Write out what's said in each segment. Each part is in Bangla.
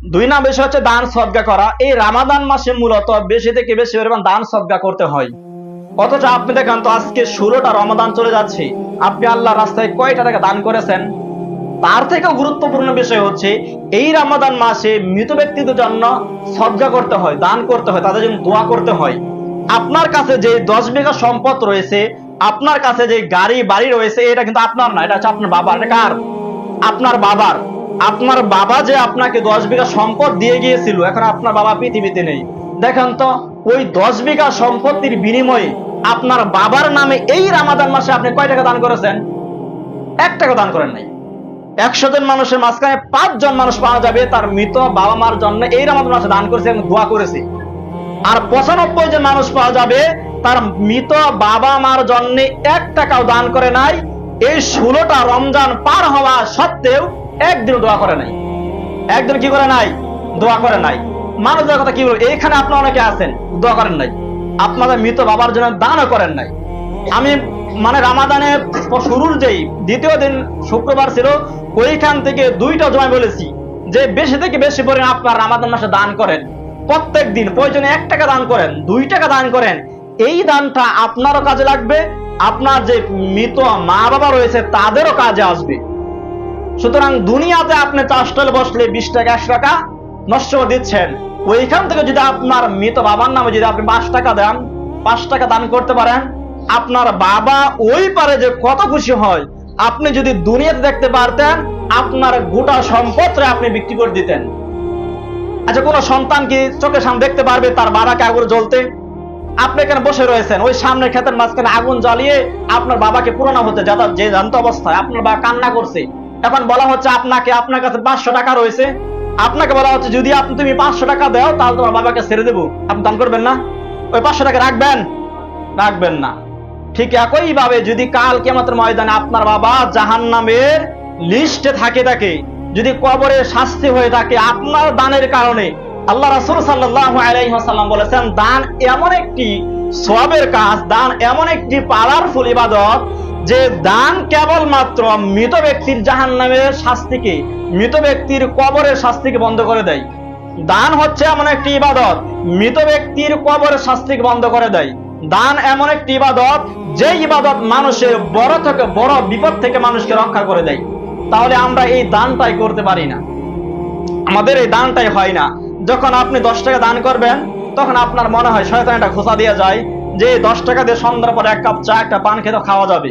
দুই নাম্বার বিষয় হচ্ছে দান সদকা করা। এই রামাদান মাসে মূলত বেশি থেকে বেশি পরিমাণ দান সদকা করতে হয়। অথচ আপনি দেখেন তো আজকে 16টা রমাদান চলে যাচ্ছে, আপনি আল্লাহর রাস্তায় কয়টা টাকা দান করেছেন? তার থেকেও গুরুত্বপূর্ণ বিষয় হচ্ছে এই রমাদান মাসে মৃত ব্যক্তিদের জন্য সদকা করতে হয়, দান করতে হয়, তাদের জন্য দোয়া করতে হয়। আপনার কাছে যে 10 বিঘা সম্পদ রয়েছে, আপনার কাছে যে গাড়ি বাড়ি রয়েছে, এটা কিন্তু আপনার না, এটা হচ্ছে আপনার বাবার। এটা কার? আপনার বাবার। আপনার বাবা যে আপনাকে 10 বিঘা সম্পদ দিয়ে গিয়েছিল, এখন আপনার বাবা পৃথিবীতে নেই। দেখেন তো ওই 10 বিঘা সম্পত্তির বিনিময়ে আপনার বাবার নামে এই রমাদান মাসে আপনি কয় টাকা দান করেছেন? 1 টাকা দান করেন নাই। 100 জন মানুষের মাঝখানে 5 জন মানুষ পাওয়া যাবে তার মৃত বাবা মার জন্য এই রমাদান মাসে দান করেছে এবং দোয়া করেছে। আর 95 জন মানুষ পাওয়া যাবে তার মৃত বাবা মার জন্য 1 টাকাও দান করে নাই। এই 16টা রমজান পার হওয়া সত্ত্বেও একদিন দোয়া করে নাই। একদিন কি করে নাই? দোয়া করে নাই। মানুষের কথা কি বলবো, এইখানে আপনারা অনেকে আছেন দোয়া করেন নাই, আপনাদের মৃত বাবার জন্য দানও করেন নাই। আমি রামাদানের শুরুর যেই দ্বিতীয় দিন শুক্রবার ছিল, ওইখান থেকে 2টা জমা বলেছি যে বেশি থেকে বেশি পরিমাণ আপনার রামাদান মাসে দান করেন। প্রত্যেক দিন প্রয়োজনে 1 টাকা দান করেন, 2 টাকা দান করেন। এই দানটা আপনারও কাজে লাগবে, আপনার যে মৃত মা বাবা রয়েছে তাদেরও কাজে আসবে। সুতরাং দুনিয়াতে আপনি চাষটলে বসলে 20 টাকা 100 টাকা নষ্ট করে দিচ্ছেন, ওইখান থেকে যদি আপনার মৃত বাবার নামে যদি আপনি 5 টাকা দেন, 5 টাকা দান করতে পারেন, আপনার বাবা ওই পারে যে কত খুশি হয়। আপনি যদি দুনিয়াতে দেখতে পারতেন, আপনার গোটা সম্পদটা আপনি বিক্রি করে দিতেন। আচ্ছা, কোন সন্তান কি চোখের সামনে দেখতে পারবে তার বাবাকে আগুন জ্বলতে? আপনি এখানে বসে রয়েছেন, ওই সামনের ক্ষেতের মাঝখানে আগুন জ্বালিয়ে আপনার বাবাকে পুরানো হতে যে জানত অবস্থায় আপনার বাবা কান্না করছে। এখন বলা হচ্ছে আপনার কাছে 500 টাকা রয়েছে, আপনাকে বলা হচ্ছে যদি তুমি 500 টাকা দাও তাহলে তোমার বাবাকে ছেড়ে দেবো। আপনি দান করবেন না? ওই 500 টাকা রাখবেন? রাখবেন না। ঠিক একই ভাবে যদি কাল কিয়ামতের ময়দানে আপনার বাবা জাহান্নামের লিস্টে থাকে, যদি কবরে শাস্তি হয়ে থাকে আপনার দানের কারণে, আল্লাহ রাসূল সাল্লাল্লাহু আলাইহি ওয়াসাল্লাম বলেছেন দান এমন একটি সওয়াবের কাজ, দান এমন একটি পাওয়ারফুল ইবাদত যে দান কেবলমাত্র মৃত ব্যক্তির জাহান্নামের শাস্তিকে, মৃত ব্যক্তির কবরের শাস্তিকে বন্ধ করে দেয়। দান হচ্ছে এমন একটি ইবাদত মৃত ব্যক্তির কবরের শাস্তিকে বন্ধ করে দেয়। দান এমন একটি ইবাদত যে ইবাদত মানুষের বড় থেকে বড় বিপদ থেকে মানুষকে রক্ষা করে দেয়। তাহলে আমরা এই দানটাই করতে পারি না, আমাদের এই দানটাই হয় না। যখন আপনি 10 টাকা দান করবেন তখন আপনার মনে হয় শয়তান একটা খোঁচা দিয়ে যায় যে 10 টাকা দিয়ে সন্ধ্যার পরে 1 কাপ চা, একটা পান খেতে খাওয়া যাবে,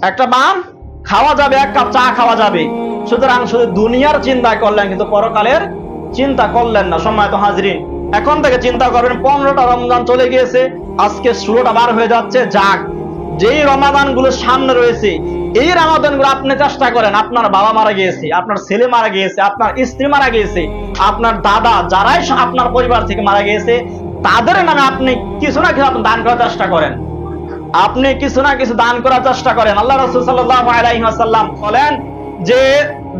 একটা পান খাওয়া যাবে, 1 কাপ চা খাওয়া যাবে। সুতরাং শুধু দুনিয়ার চিন্তা করলেন কিন্তু পরকালের চিন্তা করলেন না। সম্মানিত হাজরিন, এখন থেকে চিন্তা করবেন 15টা রমজান চলে গিয়েছে, আজকে 16টা বার হয়ে যাচ্ছে। যাক, যেই রমাদান গুলো সামনে রয়েছে এই রমাদান গুলো আপনি চেষ্টা করেন, আপনার বাবা মারা গিয়েছে, আপনার ছেলে মারা গিয়েছে, আপনার স্ত্রী মারা গিয়েছে, আপনার দাদা যারাই আপনার পরিবার থেকে মারা গিয়েছে তাদের নামে আপনি কিছু না কিছু দান করার চেষ্টা করেন। আপনি কিছু না কিছু দান করার চেষ্টা করেন। আল্লাহ রাসূল সাল্লাল্লাহু আলাইহি ওয়াসাল্লাম বলেন যে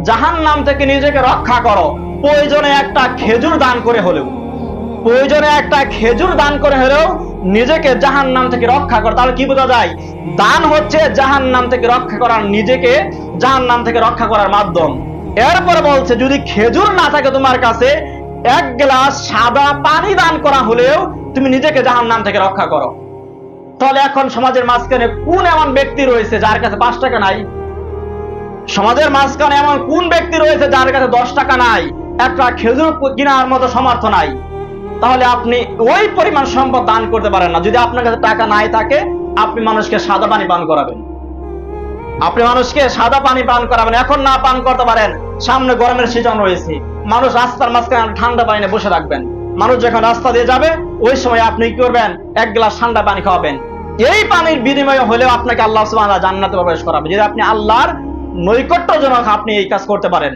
জাহান্নাম থেকে নিজেকে রক্ষা করো, প্রয়োজনে একটা খেজুর দান করে হলেও, প্রয়োজনে একটা খেজুর দান করে হলেও নিজেকে জাহান্নাম থেকে রক্ষা করো। তাহলে কি বোঝা যায়? দান হচ্ছে জাহান্নাম থেকে রক্ষা করার, নিজেকে জাহান্নাম থেকে রক্ষা করার মাধ্যম। এরপরে বলছে যদি খেজুর না থাকে তোমার কাছে, 1 গ্লাস সাদা পানি দান করা হলেও তুমি নিজেকে জাহান্নাম থেকে রক্ষা করো। তাহলে এখন সমাজের মাঝখানে কোন এমন ব্যক্তি রয়েছে যার কাছে 5 টাকা নাই? সমাজের মাঝখানে এমন কোন ব্যক্তি রয়েছে যার কাছে 10 টাকা নাই, একটা খেজুর কেনার মতো সামর্থ্য নাই? তাহলে আপনি ওই পরিমাণ সম্পদ দান করতে পারেন না। যদি আপনার কাছে টাকা নাই থাকে, আপনি মানুষকে সাদা পানি পান করাবেন, আপনি মানুষকে সাদা পানি পান করাবেন। এখন না পান করতে পারেন, সামনে গরমের সিজন রয়েছে, মানুষ রাস্তার মাঝখানে ঠান্ডা পানি বসে রাখবেন। মানুষ যখন রাস্তা দিয়ে যাবে ওই সময় আপনি কি করবেন? 1 গ্লাস ঠান্ডা পানি খাওয়াবেন। এই পানির বিনিময়ে হলেও আপনাকে আল্লাহ সুবহানাহু ওয়া তাআলা জান্নাতে প্রবেশ করাবে, যদি আপনি আল্লাহর নৈকট্যজনক আপনি এই কাজ করতে পারেন।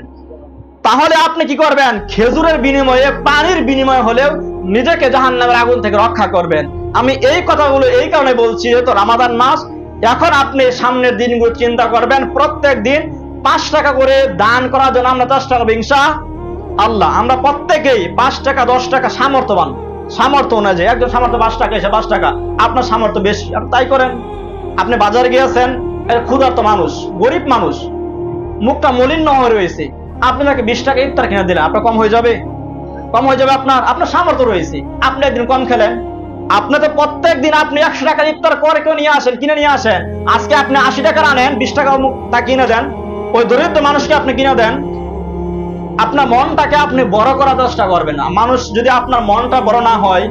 তাহলে আপনি কি করবেন? খেজুরের বিনিময়ে, পানির বিনিময়ে হলেও নিজেকে জাহান্নামের আগুন থেকে রক্ষা করবেন। আমি এই কথাগুলো এই কারণে বলছি, যেহেতু রমাদান মাস, এখন আপনি সামনের দিনগুলো চিন্তা করবেন, প্রত্যেক দিন 5 টাকা করে দান করার জন্য আমরা চেষ্টা করবো ইনশাআল্লাহ। আমরা প্রত্যেকেই 5 টাকা 10 টাকা সামর্থ্য অনুযায়ী, একজন সামর্থ্য 5 টাকা এসে 5 টাকা, আপনার সামর্থ্য বেশি, আপনি তাই করেন। আপনি বাজারে গিয়েছেন, ক্ষুধার্ত মানুষ, গরিব মানুষ, মুখটা মলিন হয়ে রয়েছে, আপনি তাকে 20 টাকা ইফতার কিনে দিলেন, আপনার কম হয়ে যাবে? কম হয়ে যাবে? আপনার সামর্থ্য রয়েছে, আপনি একদিন কম খেলেন। আপনি তো প্রত্যেক দিন আপনি 100 টাকার ইফতার করে কেউ নিয়ে আসেন, কিনে নিয়ে আসেন। আজকে আপনি 80 টাকার আনেন, 20 টাকা তা কিনে দেন, ওই দরিদ্র মানুষকে আপনি কিনে দেন। আপনার মনটাকে আপনি বড় করার চেষ্টা করবেন না। মানুষ যদি আপনার মনটা বড় না হয়,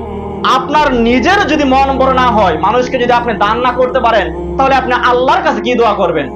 আপনার নিজের যদি মন বড় না হয়, মানুষকে যদি আপনি দান না করতে পারেন, তাহলে আপনি আল্লাহর কাছে কি দোয়া করবেন?